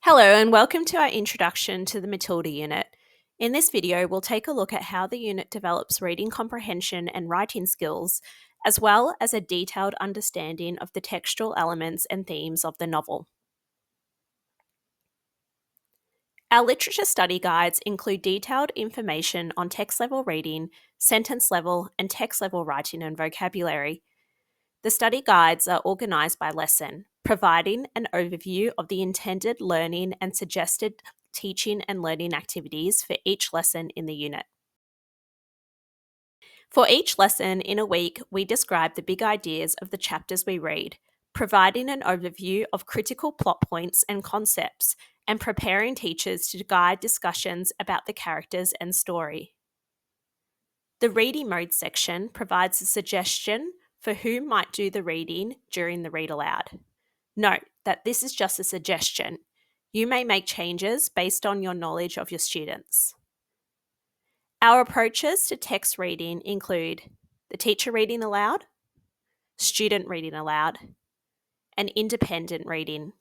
Hello and welcome to our introduction to the Matilda unit. In this video, we'll take a look at how the unit develops reading comprehension and writing skills, as well as a detailed understanding of the textual elements and themes of the novel. Our literature study guides include detailed information on text-level reading, sentence-level, and text-level writing and vocabulary. The study guides are organised by lesson, providing an overview of the intended learning and suggested teaching and learning activities for each lesson in the unit. For each lesson in a week, we describe the big ideas of the chapters we read, providing an overview of critical plot points and concepts, and preparing teachers to guide discussions about the characters and story. The reading mode section provides a suggestion for who might do the reading during the read aloud. Note that this is just a suggestion. You may make changes based on your knowledge of your students. Our approaches to text reading include the teacher reading aloud, student reading aloud, and independent reading.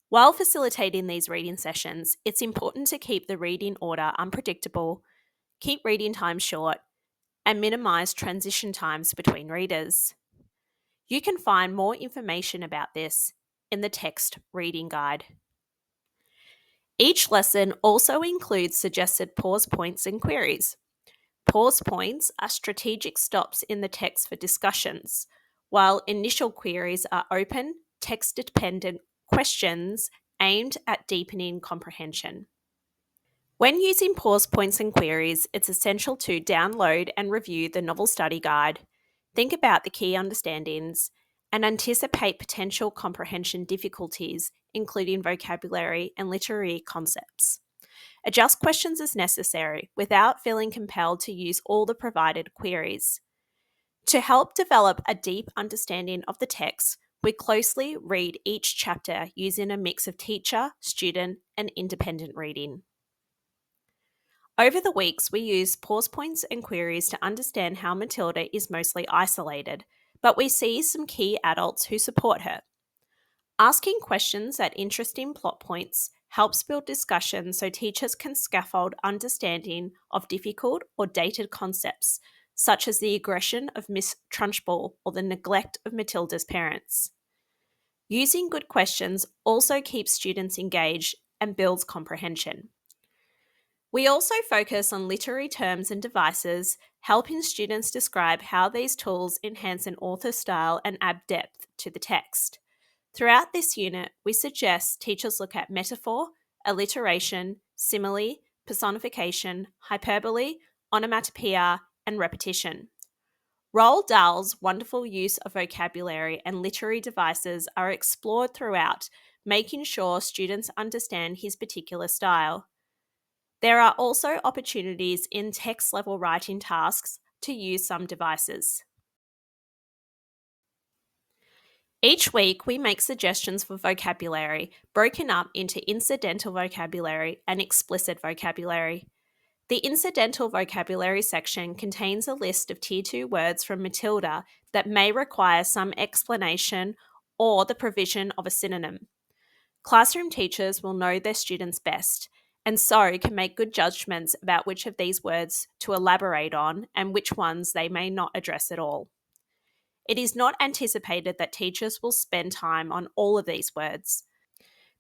While facilitating these reading sessions, it's important to keep the reading order unpredictable, keep reading time short, and minimize transition times between readers. You can find more information about this in the text reading guide. Each lesson also includes suggested pause points and queries. Pause points are strategic stops in the text for discussions, while initial queries are open, text-dependent questions aimed at deepening comprehension. When using pause points and queries, it's essential to download and review the novel study guide, think about the key understandings, and anticipate potential comprehension difficulties, including vocabulary and literary concepts. Adjust questions as necessary without feeling compelled to use all the provided queries. To help develop a deep understanding of the text, we closely read each chapter using a mix of teacher, student, and independent reading. Over the weeks, we use pause points and queries to understand how Matilda is mostly isolated, but we see some key adults who support her. Asking questions at interesting plot points helps build discussion so teachers can scaffold understanding of difficult or dated concepts, such as the aggression of Miss Trunchbull or the neglect of Matilda's parents. Using good questions also keeps students engaged and builds comprehension. We also focus on literary terms and devices, helping students describe how these tools enhance an author's style and add depth to the text. Throughout this unit, we suggest teachers look at metaphor, alliteration, simile, personification, hyperbole, onomatopoeia, and repetition. Roald Dahl's wonderful use of vocabulary and literary devices are explored throughout, making sure students understand his particular style. There are also opportunities in text-level writing tasks to use some devices. Each week, we make suggestions for vocabulary, broken up into incidental vocabulary and explicit vocabulary. The incidental vocabulary section contains a list of Tier 2 words from Matilda that may require some explanation or the provision of a synonym. Classroom teachers will know their students best, and so can make good judgments about which of these words to elaborate on and which ones they may not address at all. It is not anticipated that teachers will spend time on all of these words.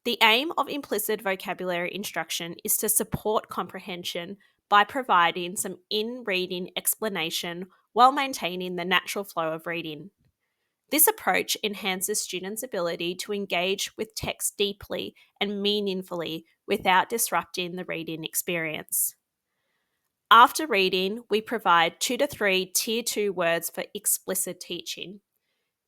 The aim of implicit vocabulary instruction is to support comprehension by providing some in-reading explanation while maintaining the natural flow of reading. This approach enhances students' ability to engage with text deeply and meaningfully without disrupting the reading experience. After reading, we provide 2 to 3 Tier 2 words for explicit teaching.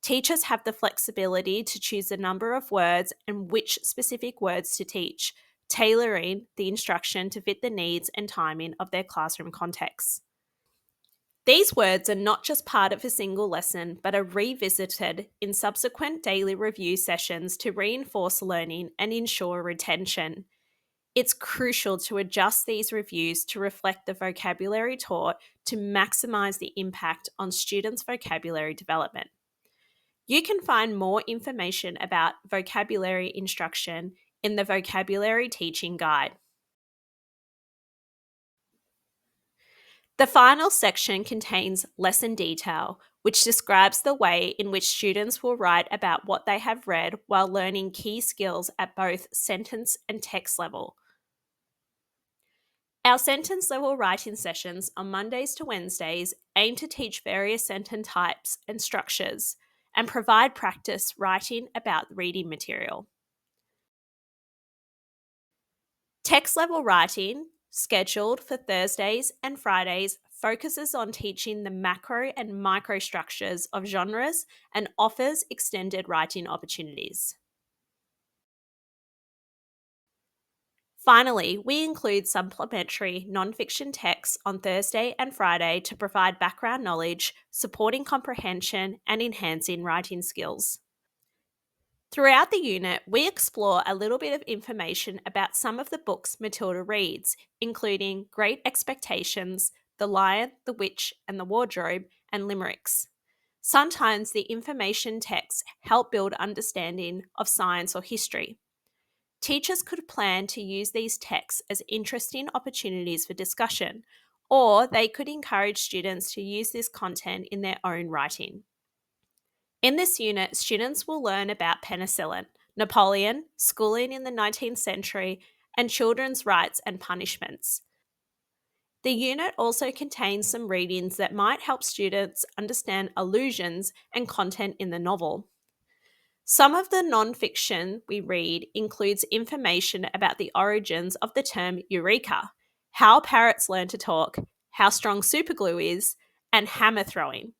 Teachers have the flexibility to choose the number of words and which specific words to teach, tailoring the instruction to fit the needs and timing of their classroom context. These words are not just part of a single lesson, but are revisited in subsequent daily review sessions to reinforce learning and ensure retention. It's crucial to adjust these reviews to reflect the vocabulary taught to maximize the impact on students' vocabulary development. You can find more information about vocabulary instruction in the Vocabulary Teaching Guide. The final section contains lesson detail, which describes the way in which students will write about what they have read while learning key skills at both sentence and text level. Our sentence level writing sessions on Mondays to Wednesdays aim to teach various sentence types and structures and provide practice writing about reading material. Text level writing, scheduled for Thursdays and Fridays, focuses on teaching the macro and micro structures of genres and offers extended writing opportunities. Finally, we include supplementary nonfiction texts on Thursday and Friday to provide background knowledge, supporting comprehension, and enhancing writing skills. Throughout the unit, we explore a little bit of information about some of the books Matilda reads, including Great Expectations, The Lion, the Witch, and the Wardrobe, and limericks. Sometimes the information texts help build understanding of science or history. Teachers could plan to use these texts as interesting opportunities for discussion, or they could encourage students to use this content in their own writing. In this unit, students will learn about penicillin, Napoleon, schooling in the 19th century, and children's rights and punishments. The unit also contains some readings that might help students understand allusions and content in the novel. Some of the non-fiction we read includes information about the origins of the term eureka, how parrots learn to talk, how strong superglue is, and hammer throwing.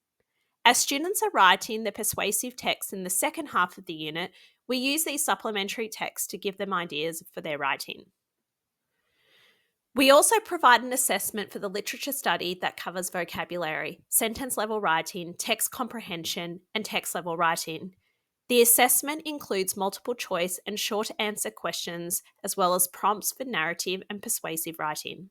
As students are writing the persuasive text in the second half of the unit, we use these supplementary texts to give them ideas for their writing. We also provide an assessment for the literature study that covers vocabulary, sentence level writing, text comprehension, and text level writing. The assessment includes multiple choice and short answer questions, as well as prompts for narrative and persuasive writing.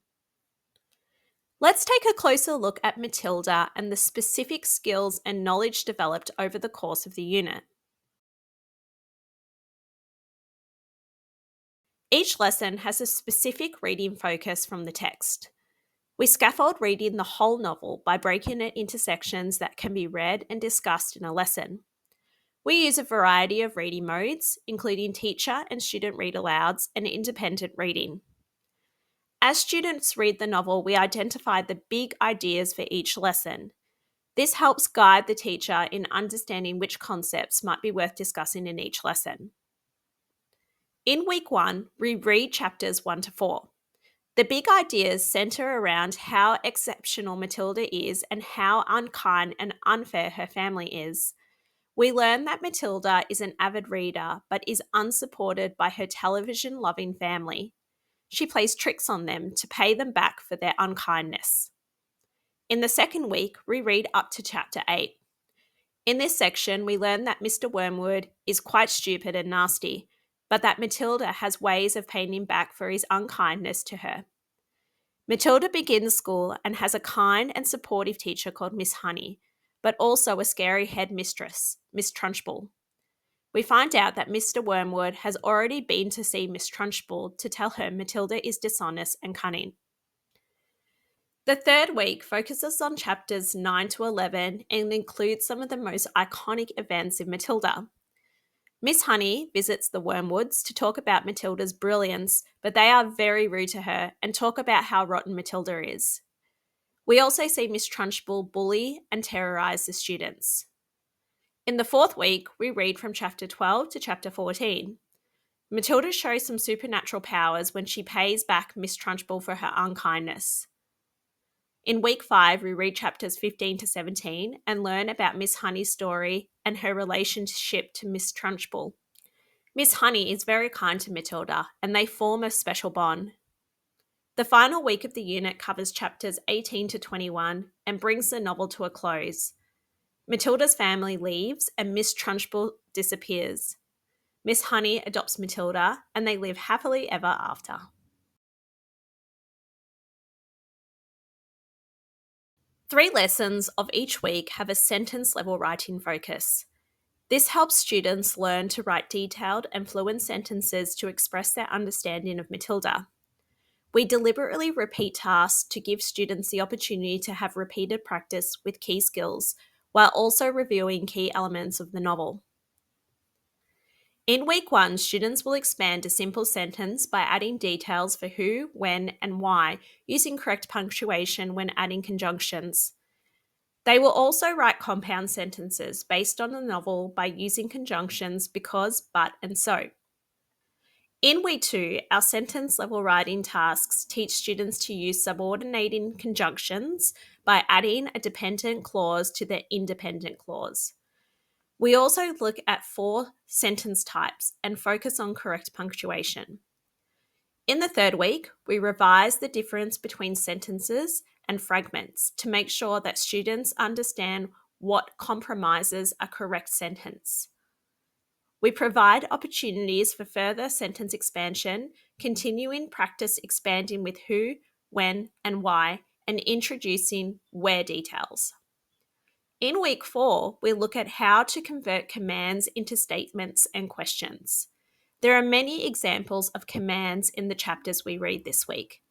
Let's take a closer look at Matilda and the specific skills and knowledge developed over the course of the unit. Each lesson has a specific reading focus from the text. We scaffold reading the whole novel by breaking it into sections that can be read and discussed in a lesson. We use a variety of reading modes, including teacher and student read-alouds and independent reading. As students read the novel, we identify the big ideas for each lesson. This helps guide the teacher in understanding which concepts might be worth discussing in each lesson. In week 1, we read chapters 1 to 4. The big ideas centre around how exceptional Matilda is and how unkind and unfair her family is. We learn that Matilda is an avid reader but is unsupported by her television-loving family. She plays tricks on them to pay them back for their unkindness. In the second week, we read up to chapter 8. In this section, we learn that Mr. Wormwood is quite stupid and nasty, but that Matilda has ways of paying him back for his unkindness to her. Matilda begins school and has a kind and supportive teacher called Miss Honey, but also a scary head mistress, Miss Trunchbull. We find out that Mr. Wormwood has already been to see Miss Trunchbull to tell her Matilda is dishonest and cunning. The third week focuses on chapters 9 to 11 and includes some of the most iconic events in Matilda. Miss Honey visits the Wormwoods to talk about Matilda's brilliance, but they are very rude to her and talk about how rotten Matilda is. We also see Miss Trunchbull bully and terrorise the students. In the fourth week, we read from chapter 12 to chapter 14. Matilda shows some supernatural powers when she pays back Miss Trunchbull for her unkindness. In week 5, we read chapters 15 to 17 and learn about Miss Honey's story and her relationship to Miss Trunchbull. Miss Honey is very kind to Matilda and they form a special bond. The final week of the unit covers chapters 18 to 21 and brings the novel to a close. Matilda's family leaves and Miss Trunchbull disappears. Miss Honey adopts Matilda and they live happily ever after. Three lessons of each week have a sentence level writing focus. This helps students learn to write detailed and fluent sentences to express their understanding of Matilda. We deliberately repeat tasks to give students the opportunity to have repeated practice with key skills, while also reviewing key elements of the novel. In week 1, students will expand a simple sentence by adding details for who, when, and why, using correct punctuation when adding conjunctions. They will also write compound sentences based on the novel by using conjunctions because, but, and so. In week 2, our sentence level writing tasks teach students to use subordinating conjunctions by adding a dependent clause to the independent clause. We also look at 4 sentence types and focus on correct punctuation. In the 3rd week, we revise the difference between sentences and fragments to make sure that students understand what compromises a correct sentence. We provide opportunities for further sentence expansion, continuing practice expanding with who, when, and why, and introducing where details. In week 4, we look at how to convert commands into statements and questions. There are many examples of commands in the chapters we read this week.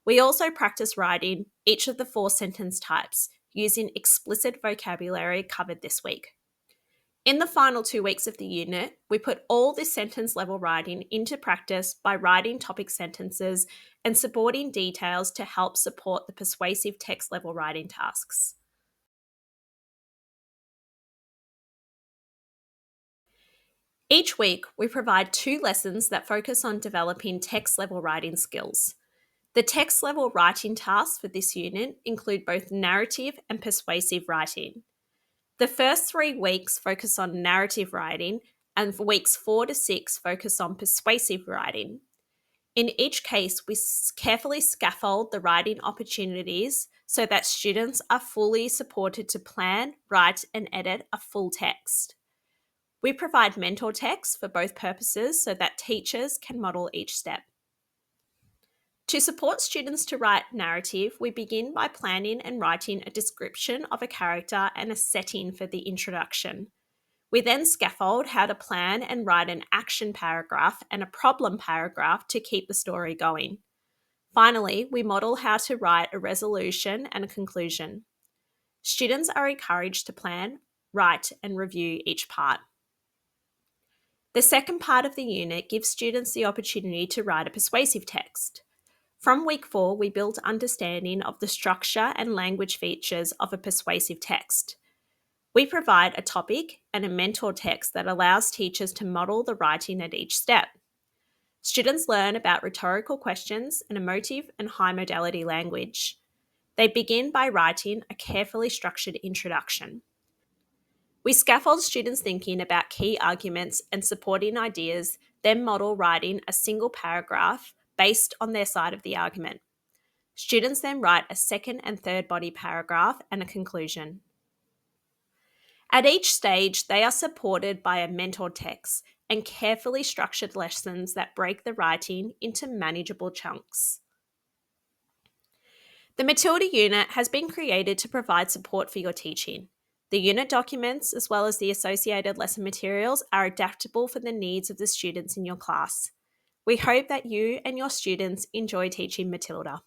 We also practice writing each of the 4 sentence types using explicit vocabulary covered this week. In the final 2 weeks of the unit, we put all this sentence level writing into practice by writing topic sentences and supporting details to help support the persuasive text level writing tasks. Each week, we provide 2 lessons that focus on developing text level writing skills. The text level writing tasks for this unit include both narrative and persuasive writing. The first 3 weeks focus on narrative writing, and for weeks 4 to 6 focus on persuasive writing. In each case, we carefully scaffold the writing opportunities so that students are fully supported to plan, write, and edit a full text. We provide mentor text for both purposes so that teachers can model each step. To support students to write narrative, we begin by planning and writing a description of a character and a setting for the introduction. We then scaffold how to plan and write an action paragraph and a problem paragraph to keep the story going. Finally, we model how to write a resolution and a conclusion. Students are encouraged to plan, write, and review each part. The second part of the unit gives students the opportunity to write a persuasive text. From week 4, we built understanding of the structure and language features of a persuasive text. We provide a topic and a mentor text that allows teachers to model the writing at each step. Students learn about rhetorical questions and emotive and high modality language. They begin by writing a carefully structured introduction. We scaffold students' thinking about key arguments and supporting ideas, then model writing a single paragraph based on their side of the argument. Students then write a second and third body paragraph and a conclusion. At each stage, they are supported by a mentor text and carefully structured lessons that break the writing into manageable chunks. The Matilda unit has been created to provide support for your teaching. The unit documents, as well as the associated lesson materials, are adaptable for the needs of the students in your class. We hope that you and your students enjoy teaching Matilda.